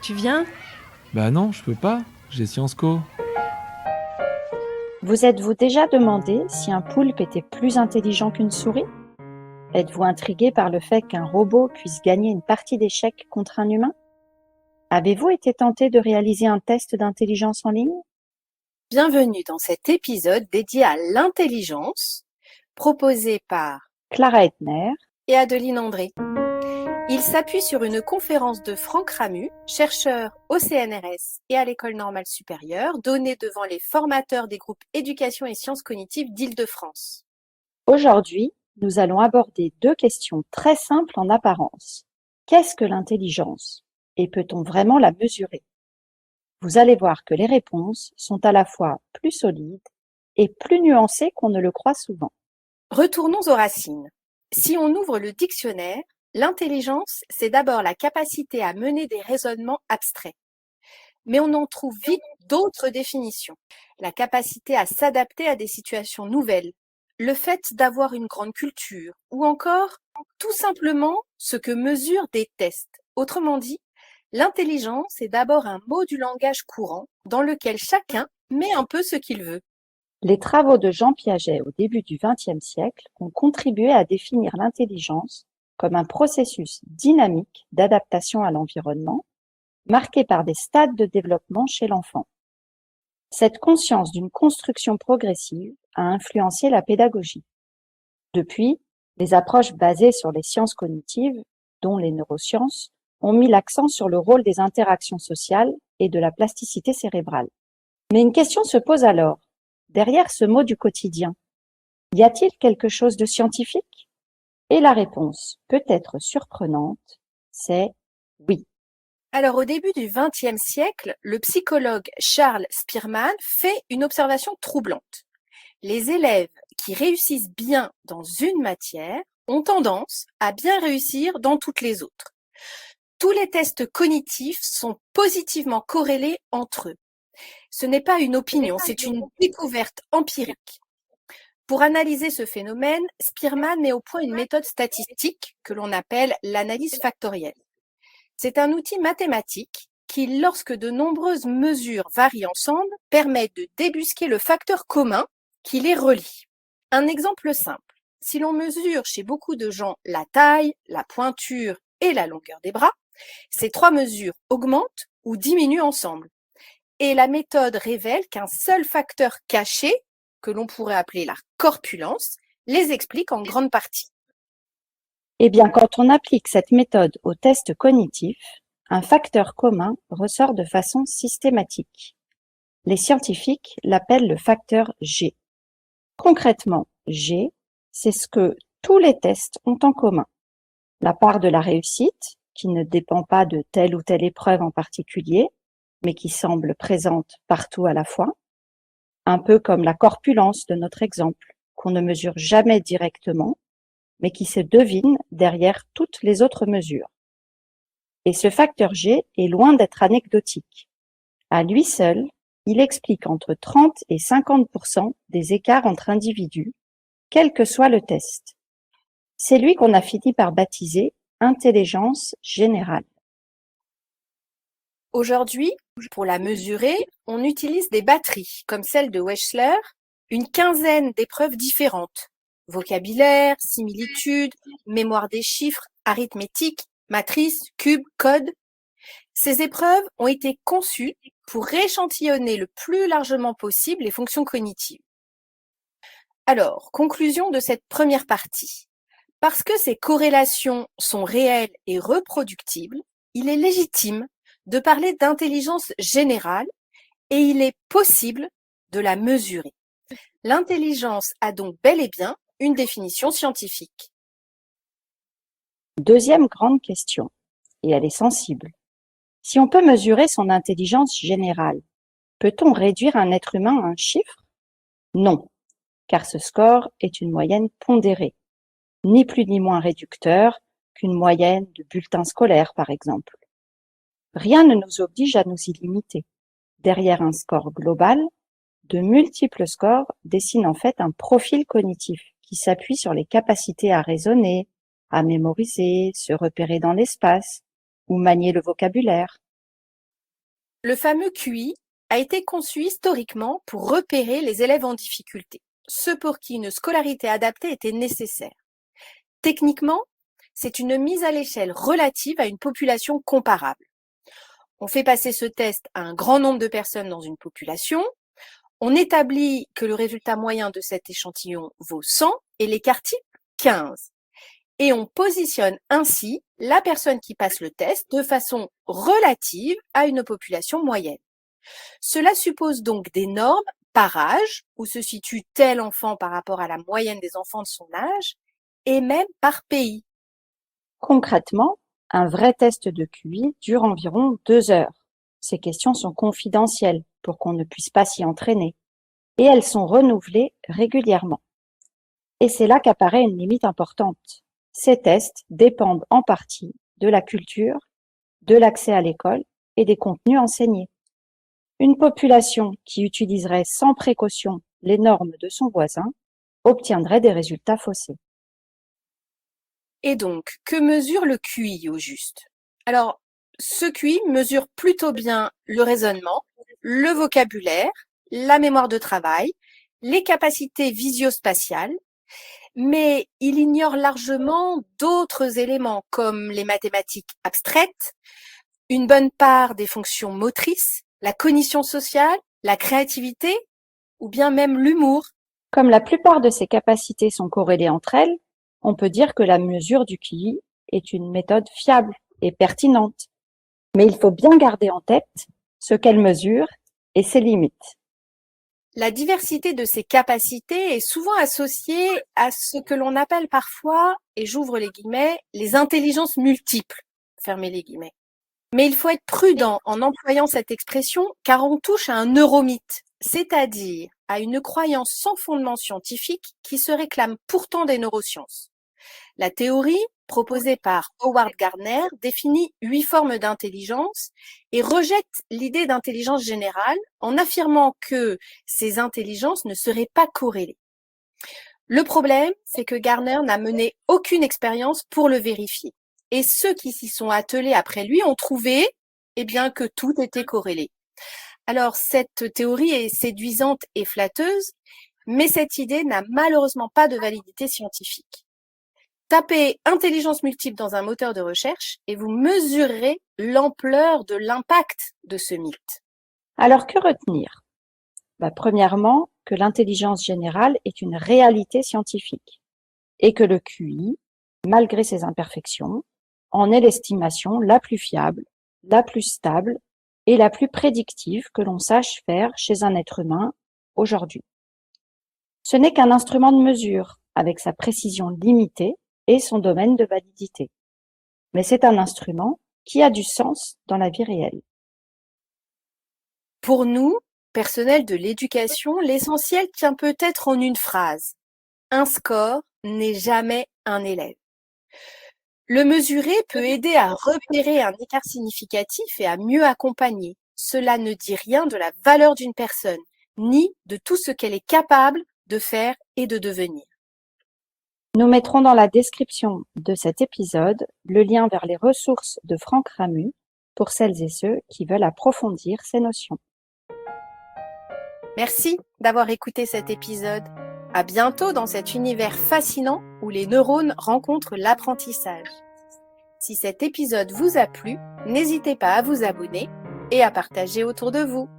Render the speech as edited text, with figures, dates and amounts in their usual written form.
Tu viens? Bah non, je peux pas, j'ai Sciences Co. Vous êtes-vous déjà demandé si un poulpe était plus intelligent qu'une souris? Êtes-vous intrigué par le fait qu'un robot puisse gagner une partie d'échecs contre un humain? Avez-vous été tenté de réaliser un test d'intelligence en ligne? Bienvenue dans cet épisode dédié à l'intelligence, proposé par Clara Etner, et Adeline André. Il s'appuie sur une conférence de Franck Ramu, chercheur au CNRS et à l'École normale supérieure, donnée devant les formateurs des groupes éducation et sciences cognitives d'Île-de-France. aujourd'hui, nous allons aborder deux questions très simples en apparence. Qu'est-ce que l'intelligence? Et peut-on vraiment la mesurer? Vous allez voir que les réponses sont à la fois plus solides et plus nuancées qu'on ne le croit souvent. Retournons aux racines. Si on ouvre le dictionnaire, l'intelligence, c'est d'abord la capacité à mener des raisonnements abstraits. Mais on en trouve vite d'autres définitions. La capacité à s'adapter à des situations nouvelles, le fait d'avoir une grande culture, ou encore tout simplement ce que mesurent des tests. Autrement dit, l'intelligence est d'abord un mot du langage courant dans lequel chacun met un peu ce qu'il veut. Les travaux de Jean Piaget au début du XXe siècle ont contribué à définir l'intelligence comme un processus dynamique d'adaptation à l'environnement, marqué par des stades de développement chez l'enfant. Cette conscience d'une construction progressive a influencé la pédagogie. Depuis, les approches basées sur les sciences cognitives, dont les neurosciences, ont mis l'accent sur le rôle des interactions sociales et de la plasticité cérébrale. Mais une question se pose alors. Derrière ce mot du quotidien, y a-t-il quelque chose de scientifique? Et la réponse, peut-être surprenante, c'est oui. Alors au début du XXe siècle, le psychologue Charles Spearman fait une observation troublante. Les élèves qui réussissent bien dans une matière ont tendance à bien réussir dans toutes les autres. Tous les tests cognitifs sont positivement corrélés entre eux. Ce n'est pas une opinion, c'est une découverte empirique. Pour analyser ce phénomène, Spearman met au point une méthode statistique que l'on appelle l'analyse factorielle. C'est un outil mathématique qui, lorsque de nombreuses mesures varient ensemble, permet de débusquer le facteur commun qui les relie. Un exemple simple. Si l'on mesure chez beaucoup de gens la taille, la pointure et la longueur des bras, ces trois mesures augmentent ou diminuent ensemble. Et la méthode révèle qu'un seul facteur caché, que l'on pourrait appeler la corpulence, les explique en grande partie. Eh bien, quand on applique cette méthode aux tests cognitifs, un facteur commun ressort de façon systématique. Les scientifiques l'appellent le facteur G. Concrètement, G, c'est ce que tous les tests ont en commun. La part de la réussite, qui ne dépend pas de telle ou telle épreuve en particulier, mais qui semble présente partout à la fois, un peu comme la corpulence de notre exemple, qu'on ne mesure jamais directement, mais qui se devine derrière toutes les autres mesures. Et ce facteur G est loin d'être anecdotique. À lui seul, il explique entre 30 et 50% des écarts entre individus, quel que soit le test. C'est lui qu'on a fini par baptiser intelligence générale. Aujourd'hui, pour la mesurer, on utilise des batteries, comme celle de Wechsler, une quinzaine d'épreuves différentes. Vocabulaire, similitude, mémoire des chiffres, arithmétique, matrice, cube, code. Ces épreuves ont été conçues pour échantillonner le plus largement possible les fonctions cognitives. Alors, conclusion de cette première partie. Parce que ces corrélations sont réelles et reproductibles, il est légitime de parler d'intelligence générale et il est possible de la mesurer. L'intelligence a donc bel et bien une définition scientifique. Deuxième grande question, et elle est sensible. Si on peut mesurer son intelligence générale, peut-on réduire un être humain à un chiffre? Non, car ce score est une moyenne pondérée, ni plus ni moins réducteur qu'une moyenne de bulletins scolaires, par exemple. Rien ne nous oblige à nous y limiter. Derrière un score global, de multiples scores dessinent en fait un profil cognitif qui s'appuie sur les capacités à raisonner, à mémoriser, se repérer dans l'espace, ou manier le vocabulaire. Le fameux QI a été conçu historiquement pour repérer les élèves en difficulté, ceux pour qui une scolarité adaptée était nécessaire. Techniquement, c'est une mise à l'échelle relative à une population comparable. On fait passer ce test à un grand nombre de personnes dans une population, on établit que le résultat moyen de cet échantillon vaut 100 et l'écart type 15. Et on positionne ainsi la personne qui passe le test de façon relative à une population moyenne. Cela suppose donc des normes par âge, où se situe tel enfant par rapport à la moyenne des enfants de son âge, et même par pays. Concrètement, un vrai test de QI dure environ 2 heures. Ces questions sont confidentielles pour qu'on ne puisse pas s'y entraîner, et elles sont renouvelées régulièrement. Et c'est là qu'apparaît une limite importante. Ces tests dépendent en partie de la culture, de l'accès à l'école et des contenus enseignés. Une population qui utiliserait sans précaution les normes de son voisin obtiendrait des résultats faussés. Et donc, que mesure le QI au juste? Alors, ce QI mesure plutôt bien le raisonnement, le vocabulaire, la mémoire de travail, les capacités visio-spatiales, mais il ignore largement d'autres éléments comme les mathématiques abstraites, une bonne part des fonctions motrices, la cognition sociale, la créativité ou bien même l'humour. Comme la plupart de ces capacités sont corrélées entre elles, on peut dire que la mesure du QI est une méthode fiable et pertinente. Mais il faut bien garder en tête ce qu'elle mesure et ses limites. La diversité de ces capacités est souvent associée à ce que l'on appelle parfois, et j'ouvre les guillemets, les intelligences multiples, fermez les guillemets. Mais il faut être prudent en employant cette expression car on touche à un neuromythe, c'est-à-dire à une croyance sans fondement scientifique qui se réclame pourtant des neurosciences. La théorie, proposée par Howard Gardner, définit 8 formes d'intelligence et rejette l'idée d'intelligence générale en affirmant que ces intelligences ne seraient pas corrélées. Le problème, c'est que Gardner n'a mené aucune expérience pour le vérifier. Et ceux qui s'y sont attelés après lui ont trouvé, que tout était corrélé. Alors, cette théorie est séduisante et flatteuse, mais cette idée n'a malheureusement pas de validité scientifique. Tapez intelligence multiple dans un moteur de recherche et vous mesurerez l'ampleur de l'impact de ce mythe. Alors, que retenir? Premièrement, que l'intelligence générale est une réalité scientifique et que le QI, malgré ses imperfections, en est l'estimation la plus fiable, la plus stable et la plus prédictive que l'on sache faire chez un être humain aujourd'hui. Ce n'est qu'un instrument de mesure avec sa précision limitée et son domaine de validité. Mais c'est un instrument qui a du sens dans la vie réelle. Pour nous, personnels de l'éducation, l'essentiel tient peut-être en une phrase. Un score n'est jamais un élève. Le mesurer peut aider à repérer un écart significatif et à mieux accompagner. Cela ne dit rien de la valeur d'une personne, ni de tout ce qu'elle est capable de faire et de devenir. Nous mettrons dans la description de cet épisode le lien vers les ressources de Franck Ramu pour celles et ceux qui veulent approfondir ces notions. Merci d'avoir écouté cet épisode. À bientôt dans cet univers fascinant où les neurones rencontrent l'apprentissage. Si cet épisode vous a plu, n'hésitez pas à vous abonner et à partager autour de vous.